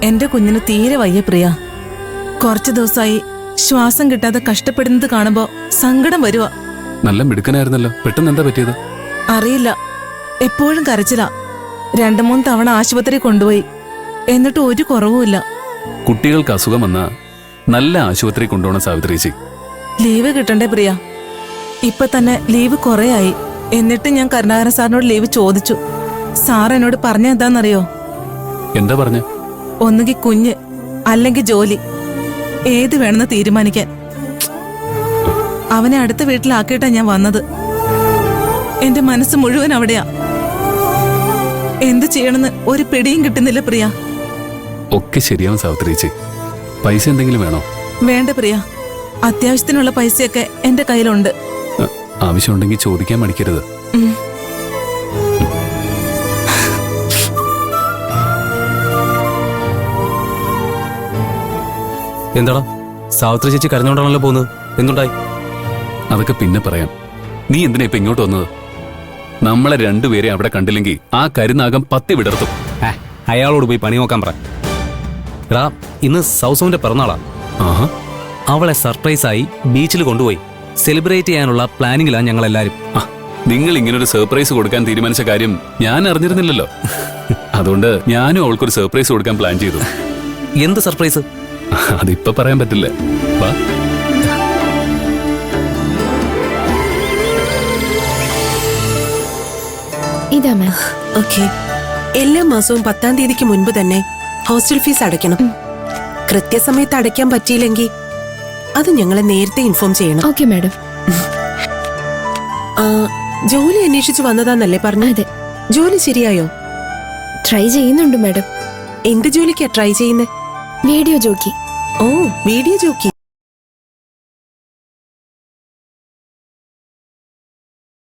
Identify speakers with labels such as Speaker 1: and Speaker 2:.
Speaker 1: എന്റെ കുഞ്ഞിന് തീരെ വയ്യ പ്രിയ. കുറച്ചു ദിവസമായി ശ്വാസം കിട്ടാതെ കഷ്ടപ്പെടുന്നത് കാണുമ്പോ സങ്കടം വരുവാ.
Speaker 2: നല്ല മിടുക്കനായിരുന്നല്ലോ, പെട്ടെന്ന് എന്താ പറ്റിയത്?
Speaker 1: അറിയില്ല, എപ്പോഴും കരച്ചിലാ. 2-3 തവണ ആശുപത്രി കൊണ്ടുപോയി, എന്നിട്ട് ഒരു കുറവുമില്ല.
Speaker 2: കുട്ടികൾക്ക് അസുഖം വന്നാ നല്ല ആശുപത്രി കൊണ്ടുപോകണം സാവിത്രിച്ചി.
Speaker 1: ലീവ് കിട്ടണ്ടേ പ്രിയ? ഇപ്പൊ തന്നെ ലീവ് കുറേ ആയി. എന്നിട്ട് ഞാൻ കരുണാകരൻ സാറിനോട് ലീവ് ചോദിച്ചു. സാർ എന്നോട് പറഞ്ഞ എന്താന്നറിയോ?
Speaker 2: എന്താ പറഞ്ഞ?
Speaker 1: ഒന്നുകിൽ കുഞ്ഞ് അല്ലെങ്കിൽ ജോലി, ഏത് വേണമെന്ന് തീരുമാനിക്കാൻ. അവനെ അടുത്ത വീട്ടിലാക്കിയിട്ടാ ഞാൻ വന്നത്. എന്റെ മനസ്സ് മുഴുവൻ അവിടെയാ. എന്ത് ചെയ്യണമെന്ന് ഒരു പിടിയും കിട്ടുന്നില്ല പ്രിയ.
Speaker 2: ഒക്കെ ശരിയാവും സാവിത്രിച്ചി. പൈസ എന്തെങ്കിലും വേണോ?
Speaker 1: വേണ്ട പ്രിയ, അത്യാവശ്യത്തിനുള്ള പൈസയൊക്കെ എന്റെ കയ്യിലുണ്ട്.
Speaker 2: ആവശ്യമുണ്ടെങ്കിൽ ചോദിക്കാൻ മടിക്കരുത്.
Speaker 3: എന്താടാ സാവിത്രി ചേച്ചി കരഞ്ഞോണ്ടാണല്ലോ പോകുന്നത്? എന്തുണ്ടായി?
Speaker 2: അതൊക്കെ പിന്നെ പറയാം. നീ എന്തിനാ ഇപ്പൊ ഇങ്ങോട്ട് വന്നത്? നമ്മളെ രണ്ടുപേരെ അവിടെ കണ്ടില്ലെങ്കിൽ ആ കരുനാഗം 10 വിടർത്തും.
Speaker 3: അയാളോട് പോയി പണി നോക്കാൻ പറ. എടാ, ഇന്ന് സൗസവിന്റെ പിറന്നാളാ.
Speaker 2: ആഹാ,
Speaker 3: അവളെ സർപ്രൈസായി ബീച്ചിൽ കൊണ്ടുപോയി സെലിബ്രേറ്റ് ചെയ്യാനുള്ള പ്ലാനിങ്ങിലാണ് ഞങ്ങളെല്ലാരും.
Speaker 2: നിങ്ങൾ ഇങ്ങനൊരു സർപ്രൈസ് കൊടുക്കാൻ തീരുമാനിച്ച കാര്യം ഞാൻ അറിഞ്ഞിരുന്നില്ലല്ലോ. അതുകൊണ്ട് ഞാനും അവൾക്കൊരു സർപ്രൈസ് കൊടുക്കാൻ പ്ലാൻ ചെയ്തു.
Speaker 3: എന്ത് സർപ്രൈസ്?
Speaker 2: അതിപ്പോ പറയാൻ പറ്റില്ല. വാ.
Speaker 4: ഇതാ മാം.
Speaker 5: ഓക്കെ. എല്ലാ മാസവും 10-ാം തീയതിക്ക് മുൻപ് തന്നെ ഹോസ്റ്റൽ ഫീസ് അടയ്ക്കണം. കൃത്യസമയത്ത് അടയ്ക്കാൻ പറ്റിയില്ലെങ്കിൽ അത് ഞങ്ങളെ നേരത്തെ ഇൻഫോം ചെയ്യണം.
Speaker 4: Okay madam.
Speaker 5: ജോലി അന്വേഷിച്ചു വന്നതാന്നല്ലേ പറഞ്ഞു?
Speaker 4: അതെ.
Speaker 5: ജോലി ശരിയായോ?
Speaker 4: ട്രൈ ചെയ്യുന്നുണ്ട് മാഡം.
Speaker 5: എന്ത് ജോലിക്കാ ട്രൈ ചെയ്യുന്നത്?
Speaker 4: Video jockey.
Speaker 5: ഓ, വീഡിയോ ജോക്കി.